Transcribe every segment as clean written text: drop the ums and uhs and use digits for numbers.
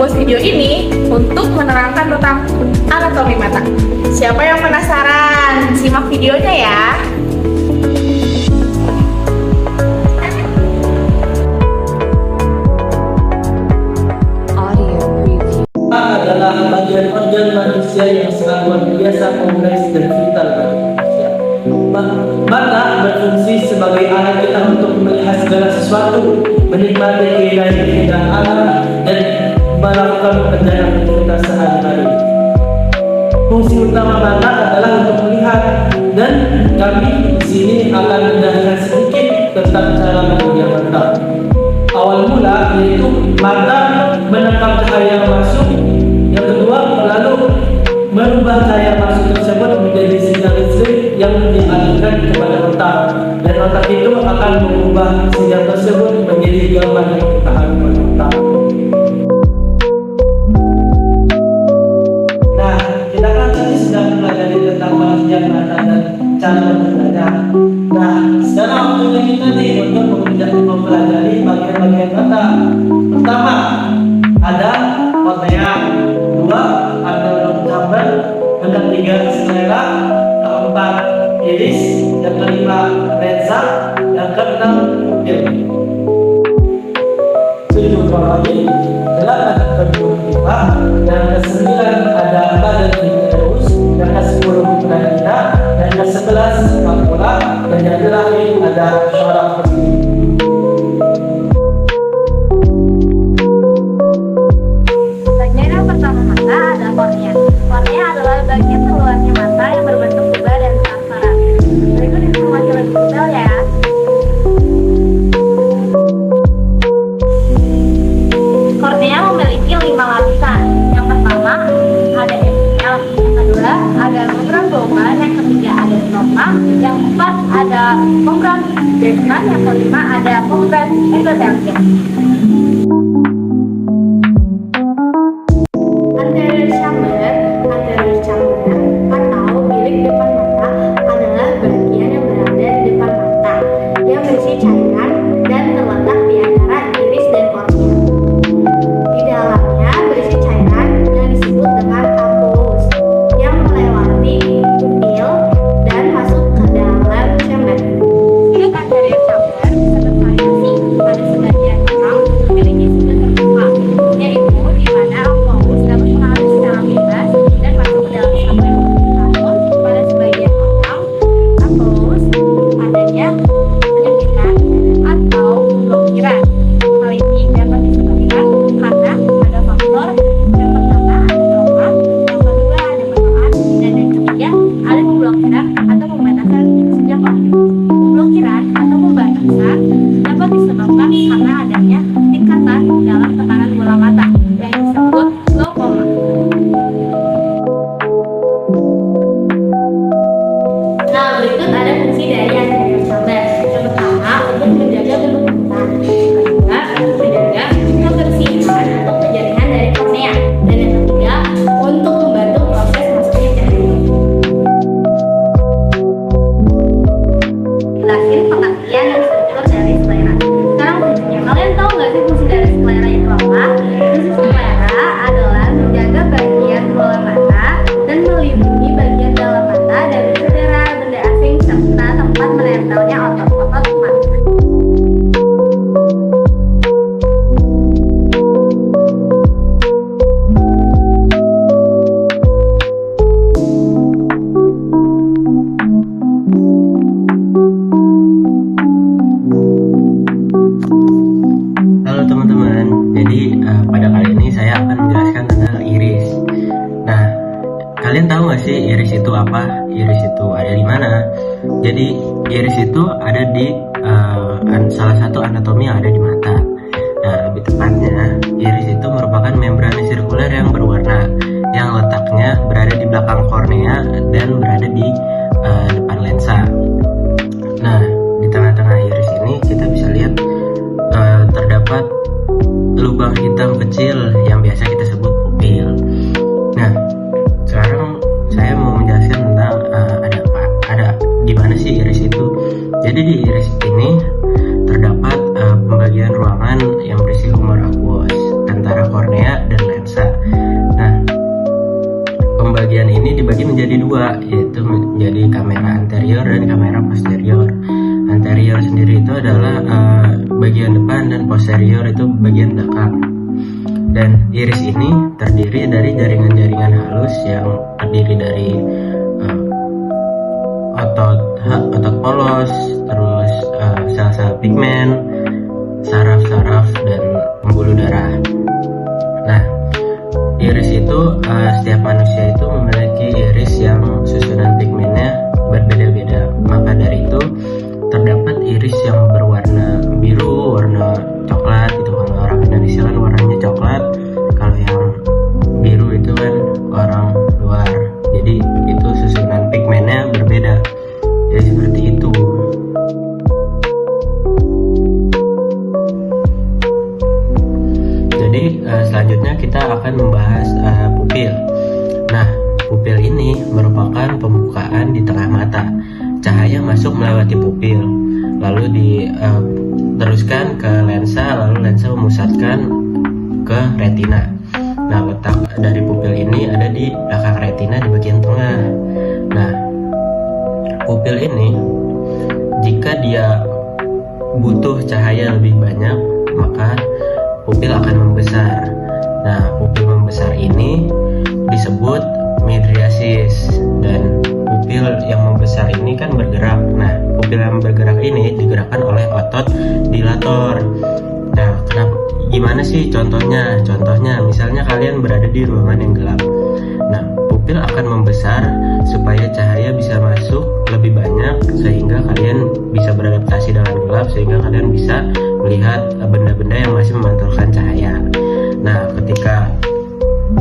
membuat video ini untuk menerangkan tentang anatomi mata. Siapa yang penasaran? Simak videonya ya. Adalah bagian organ manusia yang sangat luar biasa, kompleks dan vital bagi manusia. Mata berfungsi sebagai alat kita untuk melihat segala sesuatu, menikmati keindahan alam, dan melakukan pekerjaan aktivitas sehari-hari. Fungsi utama mata adalah untuk melihat, dan kami di sini akan menjelaskan sedikit tentang cara bekerja mata. Awal mula yaitu mata menangkap cahaya masuk, yang kedua lalu merubah cahaya masuk tersebut menjadi sinyal listrik yang dialihkan kepada otak, dan otak itu akan mengubah sinyal tersebut menjadi gambar yang ditahan oleh otak. Nah, kita kan tadi sudah mempelajari tentang pengertian mata dan cara bekerjanya. Nah, sekarang waktunya kita nih untuk mempelajari bagian-bagian mata. Pertama, ada kornea. Dua, ada lubang chamber. Yang ketiga, sklera. Keempat, iris. Yang kelima, lensa. Yang keenam, pupil. Tujuh lagi, delapan berbuka. Yang kesembilan ada badan vitreus. Yang kesepuluh retina. Yang ke-11 makula. Dan yang terakhir ada corak putih. Bagian yang pertama mata adalah kornea. Kornea adalah bagian terluarnya mata yang berbentuk kubah dan transparan. Berikut informasi lebih detail ya. Kornea memiliki 5 lapisan. Yang pertama ada epithel, yang kedua ada membran Bowman, yang ketiga ada stroma, yang keempat ada membran Bowman, yang kelima ada membran endotelium. Anterior chamber atau bilik depan mata adalah bagian yang berada di depan mata yang berisi cairan dan terletak di antara iris dan kornea. Di dalamnya berisi cairan yang disebut dengan ampulus yang melewati pupil dan masuk ke dalam chamber. Sudut anterior chamber bisa bervariasi. Pada sebagian orang memiliki sudut terbuka, yaitu di mana ampulus dapat mengalir secara bebas dan masuk ke dalam chamber. Namun pada sebagian orang ampulus adanya penyempitan atau blokiran. Hal ini dapat disebabkan karena ada faktor. Yang pertama ada trauma, yang kedua ada manfaat, dan yang ketiga ada pemblokiran atau pembatasan sejak lahir. Pemblokiran atau pembatasan dapat disebabkan karena adanya tingkatan dalam tekanan bola mata yang disebut glaukoma. Nah, berikut ada fungsi dari anterior chamber. Yang pertama untuk menjaga bentuk mata, yang kedua untuk menjaga kebersihan atau penjaringan dari kornea, dan yang ketiga untuk membantu proses masuknya cahaya. Jelasin pengertian dan struktur dari sklera. Sekarang fungsinya, kalian tahu nggak sih fungsi dari sklera itu apa? Fungsi sklera adalah menjaga bagian bola mata dan melindungi bagian dalam mata dari cedera benda asing serta tempat menempelnya otot-otot mata. Halo teman-teman, jadi pada kali ini saya akan menjelaskan tentang iris. Nah, kalian tahu nggak sih iris itu apa? Iris itu ada di mana? Jadi iris itu ada di salah satu anatomi yang ada di mata. Nah, lebih tepatnya, iris itu merupakan membran sirkuler yang berwarna, yang letaknya berada di belakang kornea dan berada di depan lensa. Nah, di tengah-tengah iris ini kita bisa lihat terdapat lubang hitam kecil yang biasa kita sebut pupil. Nah, sekarang saya mau menjelaskan tentang ada di mana sih iris itu. Jadi di iris ini terdapat pembagian ruangan yang berisi humor aqueous antara kornea dan posterior itu bagian belakang. Dan iris ini terdiri dari jaringan-jaringan halus yang terdiri dari otot polos, terus sel-sel pigmen, saraf-saraf, dan pembuluh darah. Nah, iris itu setiap manusia itu memiliki iris yang susunan pigmennya berbeda-beda. Maka dari itu terdapat iris yang berwarna biru, warna coklat itu kalau orang Indonesia kan warnanya coklat. Kalau yang biru itu kan orang luar. Jadi itu susunan pigmennya berbeda. Jadi seperti itu. Jadi selanjutnya kita akan membahas pupil. Nah, pupil ini merupakan pembukaan di tengah mata. Cahaya masuk melewati pupil, lalu diteruskan ke lensa, lalu lensa memusatkan ke retina. Nah, letak dari pupil ini ada di belakang retina di bagian tengah. Nah, pupil ini jika dia butuh cahaya lebih banyak, maka pupil akan membesar. Nah, pupil membesar ini disebut midriasis, dan pupil yang membesar ini kan bergerak. Nah, pupil yang bergerak ini digerakkan oleh otot dilator. Nah, gimana sih contohnya? Contohnya, misalnya kalian berada di ruangan yang gelap. Nah, pupil akan membesar supaya cahaya bisa masuk lebih banyak, sehingga kalian bisa beradaptasi dengan gelap, sehingga kalian bisa melihat benda-benda yang masih memantulkan cahaya. Nah, ketika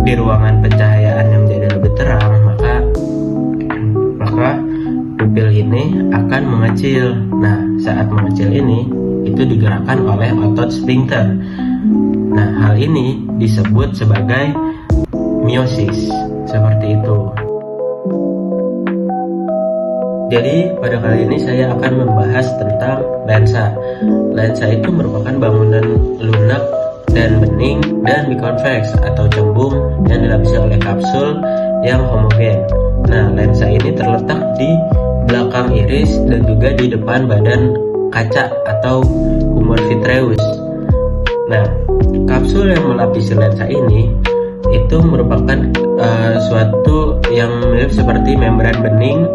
di ruangan pencahayaan yang menjadi lebih terang, maka pupil ini akan mengecil. Nah, saat mengecil ini itu digerakkan oleh otot sphincter. Nah, hal ini disebut sebagai miosis. Seperti itu. Jadi pada kali ini saya akan membahas tentang lensa. Lensa itu merupakan bangunan lunak dan bening dan bikonveks atau cembung yang dilapisi oleh kapsul yang homogen. Nah, lensa ini terletak di belakang iris dan juga di depan badan kaca atau humor vitreus. Nah, kapsul yang melapisi lensa ini itu merupakan suatu yang mirip seperti membran bening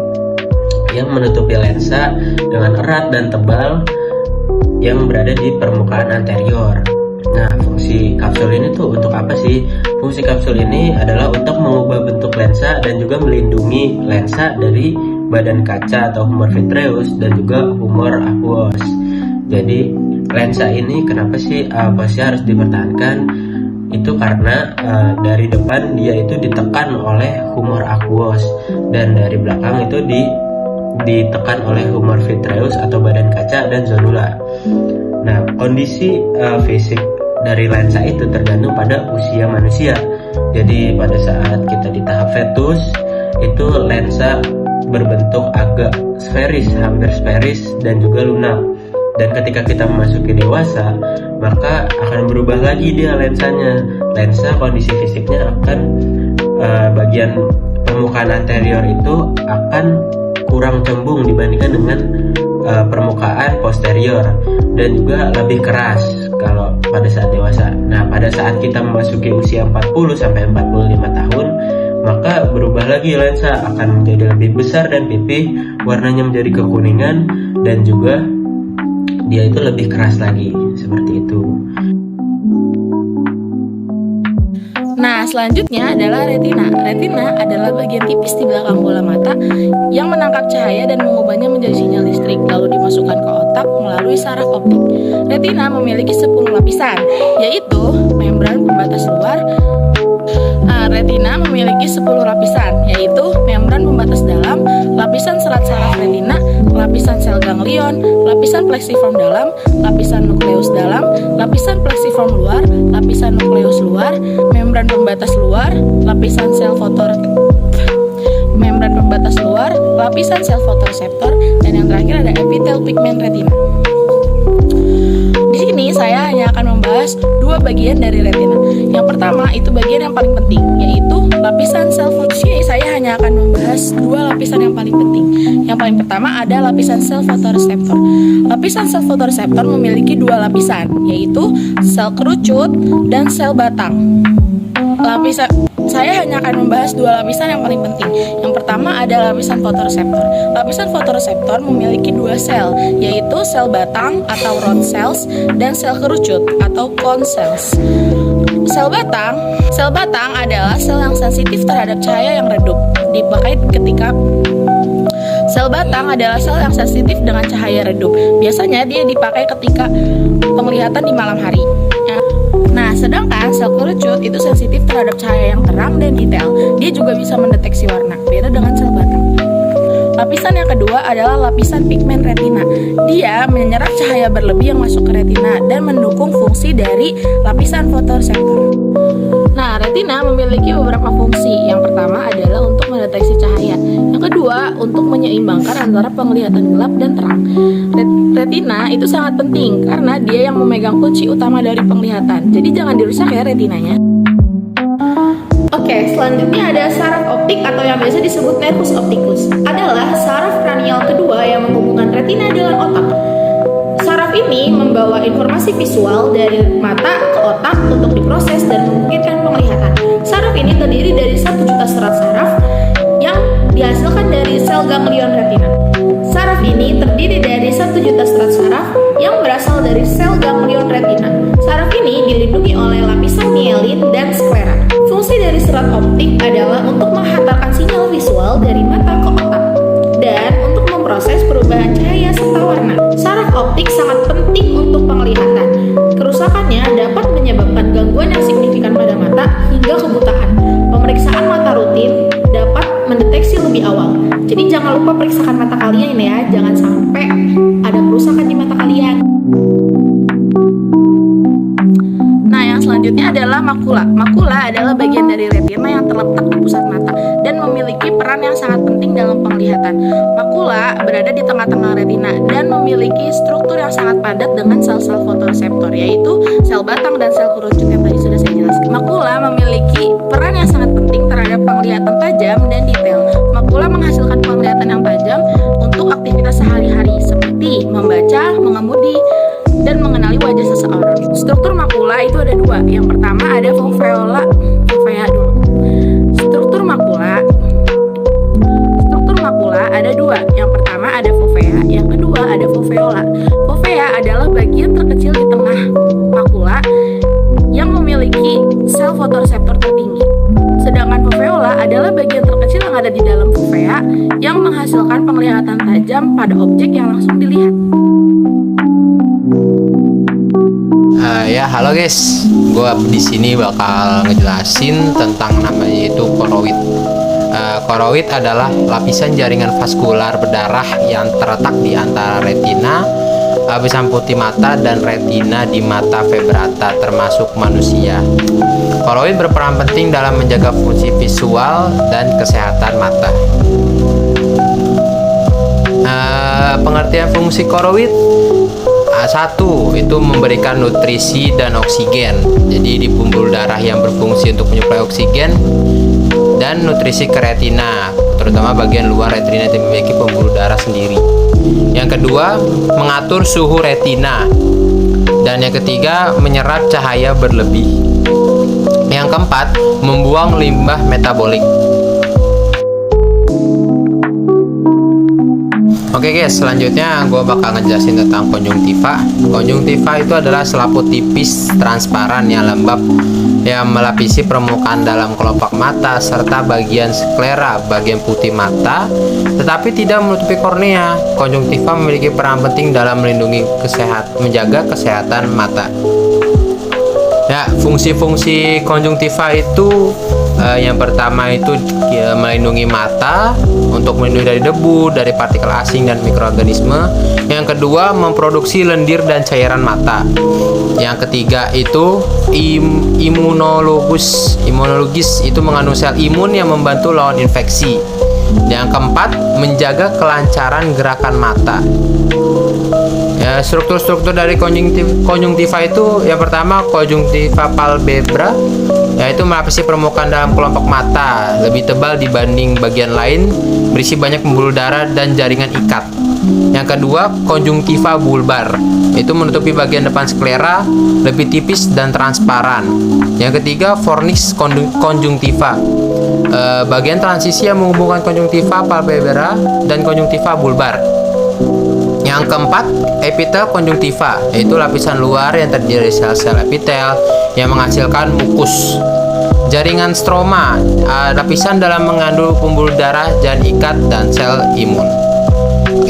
yang menutupi lensa dengan erat dan tebal yang berada di permukaan anterior. Nah, fungsi kapsul ini tuh untuk apa sih? Fungsi kapsul ini adalah untuk mengubah bentuk lensa dan juga melindungi lensa dari badan kaca atau humor vitreus dan juga humor aqueous. Jadi lensa ini kenapa sih harus dipertahankan? Itu karena dari depan dia itu ditekan oleh humor aqueous dan dari belakang itu ditekan oleh humor vitreus atau badan kaca dan zonula. Nah, kondisi fisik dari lensa itu tergantung pada usia manusia. Jadi pada saat kita di tahap fetus itu lensa berbentuk agak sferis, hampir sferis dan juga lunak. Dan ketika kita memasuki dewasa, maka akan berubah lagi dia lensanya. Lensa kondisi fisiknya akan bagian permukaan anterior itu akan kurang cembung dibandingkan dengan permukaan posterior dan juga lebih keras kalau pada saat dewasa. Nah, pada saat kita memasuki usia 40 sampai 45 tahun, maka berubah lagi lensa akan menjadi lebih besar dan pipih, warnanya menjadi kekuningan dan juga dia itu lebih keras lagi, seperti itu. Nah, selanjutnya adalah retina. Retina adalah bagian tipis di belakang bola mata yang menangkap cahaya dan mengubahnya menjadi sinyal listrik, lalu dimasukkan ke otak melalui saraf optik. Retina memiliki 10 lapisan, yaitu membran pembatas luar. Retina memiliki 10 lapisan, yaitu membran pembatas dalam, lapisan serat saraf retina, lapisan sel ganglion, lapisan pleksiform dalam, lapisan nukleus dalam, lapisan pleksiform luar, lapisan nukleus luar, membran pembatas luar, lapisan sel membran pembatas luar, lapisan sel fotoreseptor, dan yang terakhir ada epitel pigmen retina. Di sini saya hanya akan membahas dua bagian dari retina. Yang pertama itu bagian yang paling penting, yaitu lapisan sel fungsi. Saya hanya akan membahas dua lapisan yang paling penting. Yang paling pertama ada lapisan sel fotoreseptor. Lapisan sel fotoreseptor memiliki dua lapisan, yaitu sel kerucut dan sel batang. Saya hanya akan membahas dua lapisan yang paling penting. Yang pertama ada lapisan fotoreseptor. Lapisan fotoreseptor memiliki dua sel, yaitu sel batang atau rod cells dan sel kerucut atau cone cells. Sel batang adalah sel yang sensitif terhadap cahaya yang redup. Sel batang adalah sel yang sensitif dengan cahaya redup. Biasanya dia dipakai ketika penglihatan di malam hari. Nah, sedangkan sel kerucut itu sensitif terhadap cahaya yang terang dan detail. Dia juga bisa mendeteksi warna, beda dengan sel batang. Lapisan yang kedua adalah lapisan pigmen retina. Dia menyerap cahaya berlebih yang masuk ke retina dan mendukung fungsi dari lapisan fotoreseptor. Nah, retina memiliki beberapa fungsi. Yang pertama adalah untuk mendeteksi cahaya. Yang kedua, untuk menyeimbangkan antara penglihatan gelap dan terang. Retina itu sangat penting karena dia yang memegang kunci utama dari penglihatan. Jadi jangan dirusak ya retinanya. Oke, selanjutnya ada saraf optik atau yang biasa disebut nervus opticus. Adalah saraf kranial kedua yang menghubungkan retina dengan otak. Saraf ini membawa informasi visual dari mata ke otak untuk diproses dan memungkinkan penglihatan. Saraf ini terdiri dari 1 juta serat saraf yang dihasilkan dari sel ganglion retina. Saraf ini terdiri dari 1 juta serat saraf yang berasal dari sel ganglion retina. Saraf ini dilindungi oleh lapisan mielin dan sklera. Fungsi dari serat optik adalah untuk menghantarkan sinyal visual dari mata ke otak dan untuk memproses perubahan cahaya serta warna. Saraf optik sangat penting untuk penglihatan. Kerusakannya dapat menyebabkan gangguan yang signifikan pada mata hingga kebutaan. Pemeriksaan mata rutin dapat mendeteksi lebih awal. Jadi jangan lupa periksakan mata kalian ya, jangan sampai ada kerusakan di mata kalian. Nah, yang selanjutnya adalah makula. Makula adalah bagian dari retina yang terletak di pusat mata dan memiliki peran yang sangat penting dalam penglihatan. Makula berada di tengah-tengah retina dan memiliki struktur yang sangat padat dengan sel-sel fotoreseptor, yaitu sel batang dan sel kerucut yang tadi sudah saya jelaskan. Makula memiliki peran yang sangat penting terhadap penglihatan tajam dan detail. Makula menghasilkan penglihatan yang tajam untuk aktivitas sehari-hari seperti membaca, mengemudi, dan mengenali wajah seseorang. Struktur makula itu ada dua. Yang pertama ada fovea dulu. Struktur makula ada dua. Yang pertama ada fovea, yang kedua ada foveola. Fovea adalah bagian terkecil di tengah makula yang memiliki sel fotoreseptor tertinggi. Sedangkan foveola adalah bagian terkecil yang ada di dalam fovea yang menghasilkan penglihatan tajam pada objek yang langsung dilihat. Ya halo guys, gue di sini bakal ngejelasin tentang namanya itu koroid. Koroid adalah lapisan jaringan vaskular berdarah yang terletak di antara retina, lapisan putih mata dan retina di mata vertebrata termasuk manusia. Koroid berperan penting dalam menjaga fungsi visual dan kesehatan mata. Pengertian fungsi koroid: satu, itu memberikan nutrisi dan oksigen. Jadi di pembuluh darah yang berfungsi untuk menyuplai oksigen dan nutrisi ke retina, terutama bagian luar retina yang memiliki pembuluh darah sendiri. Yang kedua, mengatur suhu retina. Dan yang ketiga, menyerap cahaya berlebih. Yang keempat, membuang limbah metabolik. Oke guys, selanjutnya gue bakal ngejelasin tentang konjungtiva. Konjungtiva itu adalah selaput tipis transparan yang lembab yang melapisi permukaan dalam kelopak mata serta bagian sklera, bagian putih mata, tetapi tidak menutupi kornea. Konjungtiva memiliki peran penting dalam menjaga kesehatan mata. Ya, fungsi-fungsi konjungtiva itu yang pertama itu melindungi mata untuk melindungi dari debu, dari partikel asing dan mikroorganisme. Yang kedua, memproduksi lendir dan cairan mata. Yang ketiga itu imunologis itu mengandung sel imun yang membantu lawan infeksi. Yang keempat, menjaga kelancaran gerakan mata. Ya, Struktur-struktur dari konjungtiva itu yang pertama konjungtiva palpebra, yaitu melapisi permukaan dalam kelompok mata lebih tebal dibanding bagian lain, berisi banyak pembuluh darah dan jaringan ikat. Yang kedua konjungtiva bulbar, itu menutupi bagian depan sklera, lebih tipis dan transparan. Yang ketiga fornix konjungtiva, bagian transisi yang menghubungkan konjungtiva palpebra dan konjungtiva bulbar. Yang keempat, epitel konjungtiva, yaitu lapisan luar yang terdiri dari sel-sel epitel yang menghasilkan mukus. Jaringan stroma, lapisan dalam mengandung pembuluh darah, jaringan ikat, dan sel imun.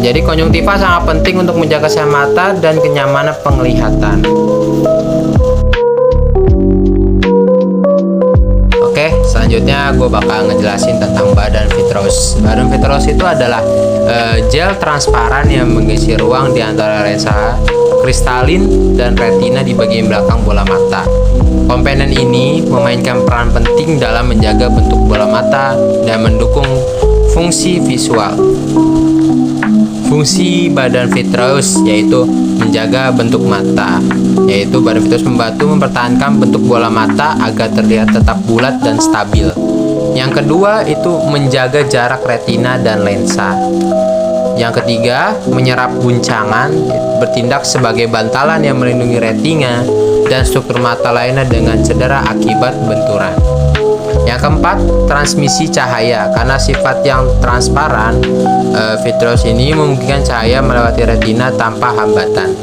Jadi konjungtiva sangat penting untuk menjaga sel mata dan kenyamanan penglihatan. Oke, selanjutnya gue bakal ngejelasin tentang badan vitreous. Badan vitreous itu adalah gel transparan yang mengisi ruang di antara lensa kristalin dan retina di bagian belakang bola mata. Komponen ini memainkan peran penting dalam menjaga bentuk bola mata dan mendukung fungsi visual. Fungsi badan vitreous yaitu menjaga bentuk mata, yaitu badan vitreous membantu mempertahankan bentuk bola mata agar terlihat tetap bulat dan stabil. Yang kedua itu menjaga jarak retina dan lensa. Yang ketiga, menyerap guncangan, bertindak sebagai bantalan yang melindungi retina dan struktur mata lainnya dengan cedera akibat benturan. Yang keempat, transmisi cahaya. Karena sifat yang transparan, vitreous ini memungkinkan cahaya melewati retina tanpa hambatan.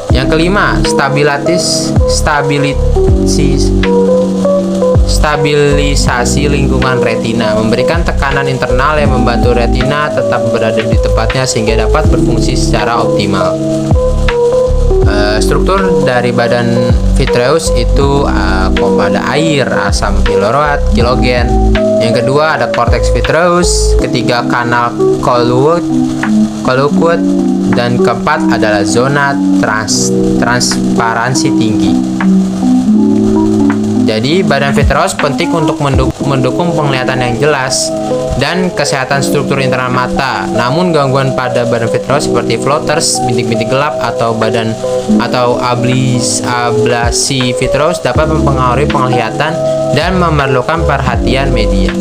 Yang kelima, stabilisasi lingkungan retina, memberikan tekanan internal yang membantu retina tetap berada di tempatnya sehingga dapat berfungsi secara optimal. Struktur dari badan vitreous itu ada air, asam hyaluronat, kilogen. Yang kedua ada cortex vitreous, ketiga kanal colloquy, dan keempat adalah zona transparansi tinggi. Jadi badan vitreous penting untuk mendukung penglihatan yang jelas dan kesehatan struktur internal mata. Namun gangguan pada badan vitreous seperti floaters, bintik-bintik gelap atau ablasi vitreous dapat mempengaruhi penglihatan dan memerlukan perhatian medis.